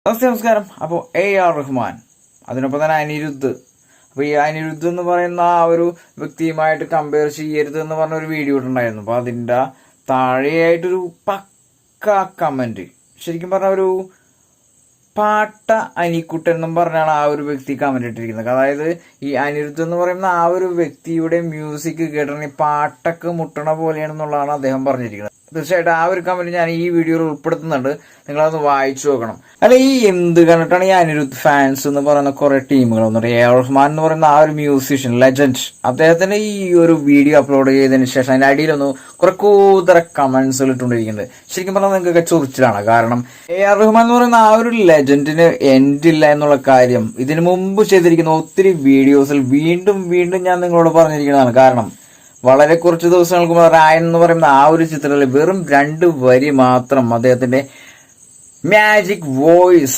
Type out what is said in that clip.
നമസ്കാരം. അപ്പോൾ AR റഹ്മാൻ, അതിനൊപ്പം തന്നെ അനിരുദ്ധ്. അപ്പോൾ ഈ അനിരുദ്ധ് എന്ന് പറയുന്ന ആ ഒരു വ്യക്തിയുമായിട്ട് കമ്പയർ ചെയ്യരുത് എന്ന് പറഞ്ഞ ഒരു വീഡിയോ ഇട്ടുണ്ടായിരുന്നു. അപ്പോൾ അതിൻ്റെ താഴെയായിട്ടൊരു പക്ക കമന്റ്, ശരിക്കും പറഞ്ഞ ഒരു പാട്ട അനിക്കുട്ടൻ എന്നും പറഞ്ഞാണ് ആ ഒരു വ്യക്തി കമന്റ് ഇട്ടിരിക്കുന്നത്. അതായത് ഈ അനിരുദ്ധ് എന്ന് പറയുന്ന ആ ഒരു വ്യക്തിയുടെ മ്യൂസിക് കേട്ടിട്ടുണ്ടെങ്കിൽ പാട്ടൊക്കെ മുട്ടണ പോലെയാണെന്നുള്ളതാണ് അദ്ദേഹം പറഞ്ഞിരിക്കുന്നത്. തീർച്ചയായിട്ടും ആ ഒരു കമന്റ് ഞാൻ ഈ വീഡിയോയിൽ ഉൾപ്പെടുത്തുന്നുണ്ട്, നിങ്ങളതൊന്ന് വായിച്ചു നോക്കണം. അല്ല, ഈ എന്ത് കണ്ടിട്ടാണ് ഈ അനിരുദ്ധ് ഫാൻസ് എന്ന് പറയുന്ന കുറെ ടീമുകൾ വന്നിട്ട് AR റഹ്മാൻ എന്ന് പറയുന്ന ആ ഒരു മ്യൂസീഷ്യൻ ലെജൻഡ് അദ്ദേഹത്തിന് ഈ ഒരു വീഡിയോ അപ്ലോഡ് ചെയ്തതിന് ശേഷം അതിന്റെ അടിയിലൊന്ന് കുറെ കൂതര കമന്റ്സുകൾ ഇട്ടുകൊണ്ടിരിക്കുന്നുണ്ട്. ശരിക്കും പറഞ്ഞാൽ നിങ്ങൾക്കൊക്കെ ചൊറിച്ചിലാണ്. കാരണം AR റഹ്മാൻ എന്ന് പറയുന്ന ആ ഒരു ലെജൻഡിന് എൻഡ് ഇല്ല എന്നുള്ള കാര്യം ഇതിനു മുമ്പ് ചെയ്തിരിക്കുന്ന ഒത്തിരി വീഡിയോസിൽ വീണ്ടും വീണ്ടും ഞാൻ നിങ്ങളോട് പറഞ്ഞിരിക്കുന്നതാണ്. കാരണം വളരെ കുറച്ച് ദിവസങ്ങൾക്ക് മുമ്പ് റായൻ എന്ന് പറയുന്ന ആ ഒരു ചിത്രത്തിൽ വെറും 2 വരി മാത്രം അദ്ദേഹത്തിന്റെ മാജിക് വോയിസ്